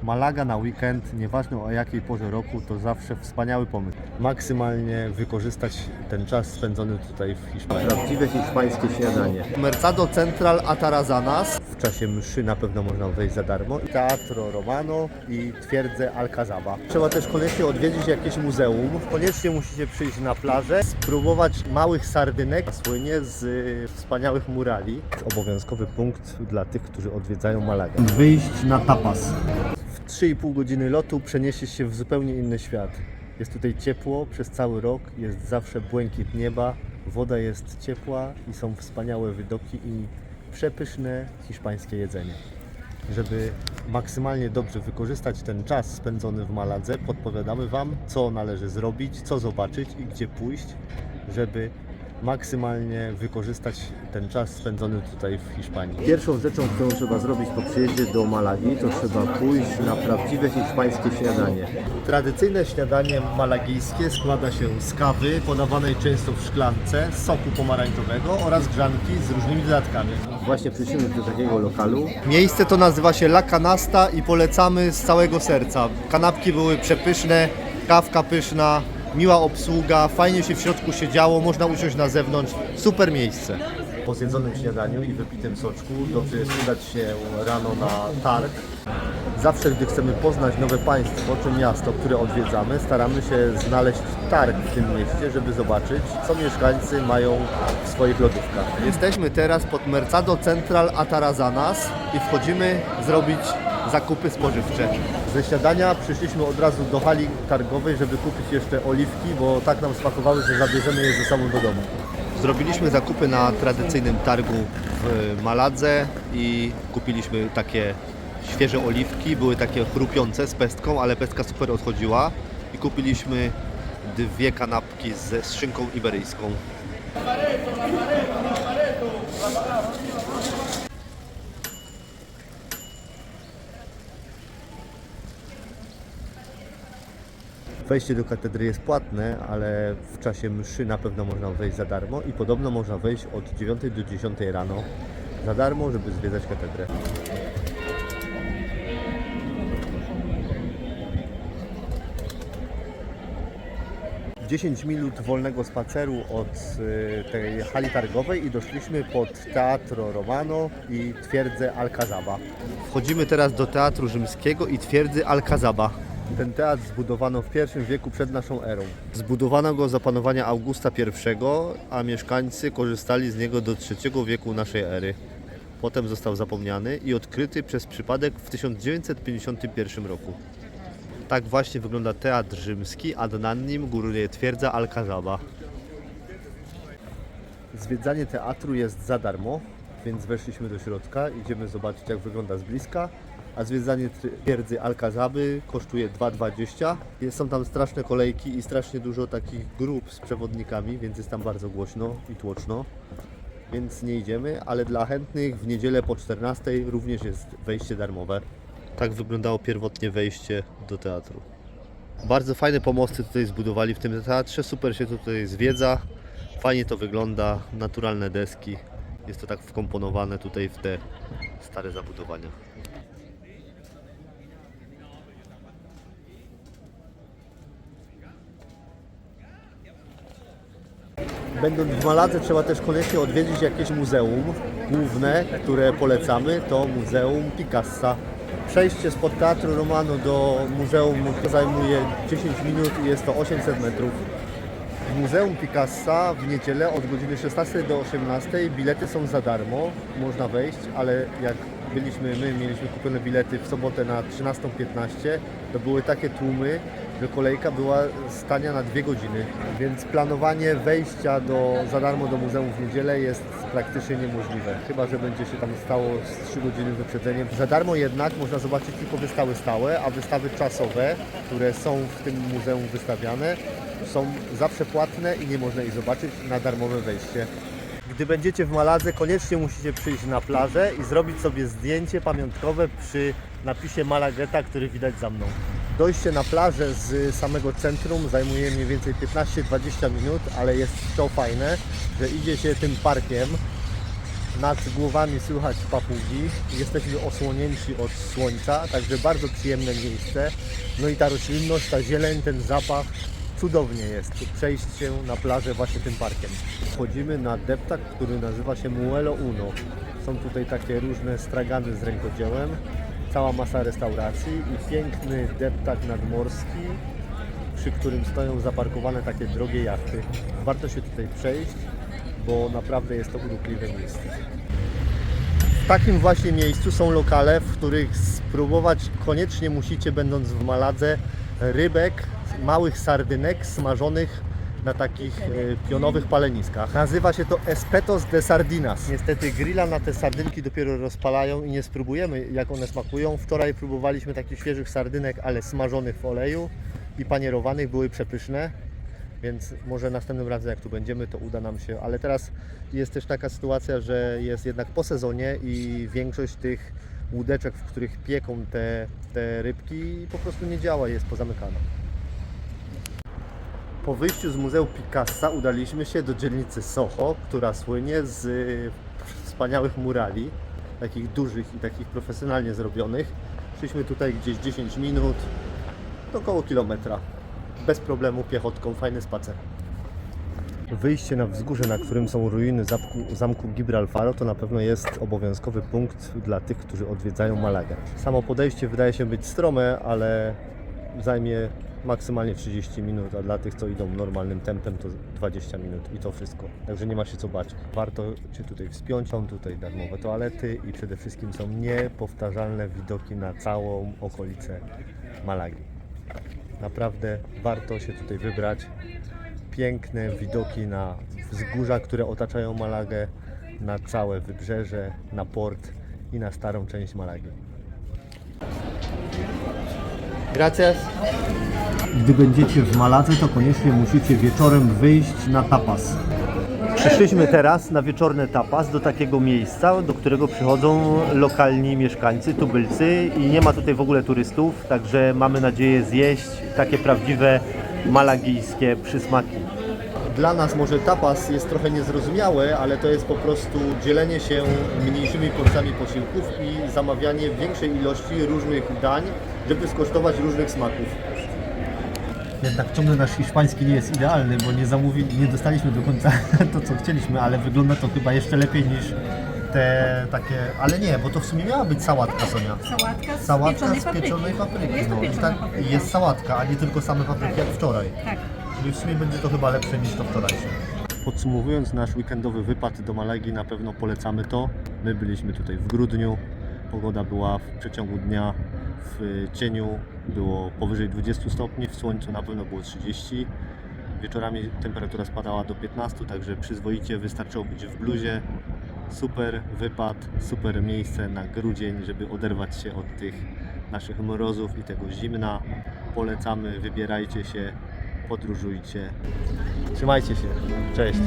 Malaga na weekend, nieważne o jakiej porze roku, to zawsze wspaniały pomysł. Maksymalnie wykorzystać ten czas spędzony tutaj w Hiszpanii. Prawdziwe hiszpańskie śniadanie. Mercado Central Atarazanas. W czasie mszy na pewno można wejść za darmo. Teatro Romano i twierdzę Alcazaba. Trzeba też koniecznie odwiedzić jakieś muzeum. Koniecznie musicie przyjść na plażę, spróbować małych sardynek, słynie z wspaniałych murali. Obowiązkowy punkt dla tych, którzy odwiedzają Malagę. Wyjść na tapas. W 3,5 godziny lotu przeniesie się w zupełnie inny świat. Jest tutaj ciepło przez cały rok, jest zawsze błękit nieba, woda jest ciepła i są wspaniałe widoki i przepyszne hiszpańskie jedzenie. Żeby maksymalnie dobrze wykorzystać ten czas spędzony w Maladze, podpowiadamy Wam, co należy zrobić, co zobaczyć i gdzie pójść, żeby maksymalnie wykorzystać ten czas spędzony tutaj w Hiszpanii. Pierwszą rzeczą, którą trzeba zrobić po przyjeździe do Malagi, to trzeba pójść na prawdziwe hiszpańskie śniadanie. Tradycyjne śniadanie malagijskie składa się z kawy, podawanej często w szklance, soku pomarańczowego oraz grzanki z różnymi dodatkami. Właśnie przyszliśmy do takiego lokalu. Miejsce to nazywa się La Canasta i polecamy z całego serca. Kanapki były przepyszne, kawka pyszna, miła obsługa, fajnie się w środku siedziało, można usiąść na zewnątrz, super miejsce. Po zjedzonym śniadaniu i wypitym soczku dobrze jest udać się rano na targ. Zawsze, gdy chcemy poznać nowe państwo czy miasto, które odwiedzamy, staramy się znaleźć targ w tym mieście, żeby zobaczyć, co mieszkańcy mają w swoich lodówkach. Jesteśmy teraz pod Mercado Central Atarazanas i wchodzimy zrobić zakupy spożywcze. Ze śniadania przyszliśmy od razu do hali targowej, żeby kupić jeszcze oliwki, bo tak nam smakowały, że zabierzemy je ze sobą do domu. Zrobiliśmy zakupy na tradycyjnym targu w Maladze i kupiliśmy takie świeże oliwki, były takie chrupiące z pestką, ale pestka super odchodziła i kupiliśmy 2 kanapki z szynką iberyjską. Wejście do katedry jest płatne, ale w czasie mszy na pewno można wejść za darmo i podobno można wejść od 9 do 10 rano za darmo, żeby zwiedzać katedrę. W 10 minut wolnego spaceru od tej hali targowej i doszliśmy pod Teatro Romano i twierdzę Alcazaba. Wchodzimy teraz do Teatru Rzymskiego i twierdzy Alcazaba. Ten teatr zbudowano w I wieku przed naszą erą. Zbudowano go za panowania Augusta I, a mieszkańcy korzystali z niego do III wieku naszej ery. Potem został zapomniany i odkryty przez przypadek w 1951 roku. Tak właśnie wygląda Teatr Rzymski, a nad nim góruje twierdza Alcazaba. Zwiedzanie teatru jest za darmo, więc weszliśmy do środka, idziemy zobaczyć, jak wygląda z bliska. A zwiedzanie twierdzy Alcazaby kosztuje 2,20. Są tam straszne kolejki i strasznie dużo takich grup z przewodnikami, więc jest tam bardzo głośno i tłoczno. Więc nie idziemy, ale dla chętnych w niedzielę po 14 również jest wejście darmowe. Tak wyglądało pierwotnie wejście do teatru. Bardzo fajne pomosty tutaj zbudowali w tym teatrze, super się tutaj zwiedza. Fajnie to wygląda, naturalne deski. Jest to tak wkomponowane tutaj w te stare zabudowania. Będąc w Maladze trzeba też koniecznie odwiedzić jakieś muzeum. Główne, które polecamy, to Muzeum Picassa. Przejście spod Teatru Romano do muzeum zajmuje 10 minut i jest to 800 metrów. W Muzeum Picassa w niedzielę od godziny 16 do 18 bilety są za darmo, można wejść, ale jak mieliśmy kupione bilety w sobotę na 13:15, to były takie tłumy, że kolejka była stania na 2 godziny, więc planowanie wejścia za darmo do muzeum w niedzielę jest praktycznie niemożliwe, chyba że będzie się tam stało z 3 godziny wyprzedzeniem. Za darmo jednak można zobaczyć tylko wystawy stałe, a wystawy czasowe, które są w tym muzeum wystawiane, są zawsze płatne i nie można ich zobaczyć na darmowe wejście. Gdy będziecie w Maladze, koniecznie musicie przyjść na plażę i zrobić sobie zdjęcie pamiątkowe przy napisie Malagueta, który widać za mną. Dojście na plażę z samego centrum zajmuje mniej więcej 15-20 minut, ale jest to fajne, że idzie się tym parkiem Nad głowami słychać papugi, jesteśmy osłonięci od słońca, także bardzo przyjemne miejsce. No i ta roślinność, ta zieleń, ten zapach, cudownie jest przejść się na plażę właśnie tym parkiem. Wchodzimy na deptak, który nazywa się Muelo Uno. Są tutaj takie różne stragany z rękodziełem, cała masa restauracji i piękny deptak nadmorski, przy którym stoją zaparkowane takie drogie jachty. Warto się tutaj przejść, bo naprawdę jest to urokliwe miejsce. W takim właśnie miejscu są lokale, w których spróbować koniecznie musicie, będąc w Maladze, rybek, małych sardynek smażonych na takich pionowych paleniskach. Nazywa się to Espetos de Sardinas. Niestety grilla na te sardynki dopiero rozpalają i nie spróbujemy, jak one smakują. Wczoraj próbowaliśmy takich świeżych sardynek, ale smażonych w oleju i panierowanych, były przepyszne. Więc może następnym razem, jak tu będziemy, to uda nam się. Ale teraz jest też taka sytuacja, że jest jednak po sezonie i większość tych łódeczek, w których pieką te rybki, po prostu nie działa, jest pozamykana. Po wyjściu z Muzeum Picassa udaliśmy się do dzielnicy Soho, która słynie z wspaniałych murali, takich dużych i takich profesjonalnie zrobionych. Szliśmy tutaj gdzieś 10 minut, około kilometra. Bez problemu, piechotką, fajny spacer. Wyjście na wzgórze, na którym są ruiny zamku Gibralfaro, to na pewno jest obowiązkowy punkt dla tych, którzy odwiedzają Malagę. Samo podejście wydaje się być strome, ale zajmie maksymalnie 30 minut, a dla tych, co idą normalnym tempem, to 20 minut i to wszystko. Także nie ma się co bać. Warto się tutaj wspiąć. Są tutaj darmowe toalety i przede wszystkim są niepowtarzalne widoki na całą okolicę Malagi. Naprawdę warto się tutaj wybrać. Piękne widoki na wzgórza, które otaczają Malagę, na całe wybrzeże, na port i na starą część Malagi. Gracias. Gdy będziecie w Maladze, to koniecznie musicie wieczorem wyjść na tapas. Przyszliśmy teraz na wieczorny tapas do takiego miejsca, do którego przychodzą lokalni mieszkańcy, tubylcy i nie ma tutaj w ogóle turystów, także mamy nadzieję zjeść takie prawdziwe malagijskie przysmaki. Dla nas może tapas jest trochę niezrozumiałe, ale to jest po prostu dzielenie się mniejszymi porcjami posiłków i zamawianie większej ilości różnych dań, żeby skosztować różnych smaków. Jednak ciągle nasz hiszpański nie jest idealny, bo nie dostaliśmy do końca to, co chcieliśmy, ale wygląda to chyba jeszcze lepiej niż te takie... Ale nie, bo to w sumie miała być sałatka, Sonia. Sałatka z pieczonej papryki. Jest to pieczona papryka. Jest sałatka, a nie tylko same papryki jak wczoraj. Tak. Czyli w sumie będzie to chyba lepsze niż to wczorajsze. Podsumowując nasz weekendowy wypad do Malagi, na pewno polecamy to. My byliśmy tutaj w grudniu. Pogoda była w przeciągu dnia w cieniu, było powyżej 20 stopni, w słońcu na pewno było 30. Wieczorami temperatura spadała do 15, także przyzwoicie, wystarczyło być w bluzie. Super wypad, super miejsce na grudzień, żeby oderwać się od tych naszych mrozów i tego zimna. Polecamy, wybierajcie się, podróżujcie. Trzymajcie się, cześć!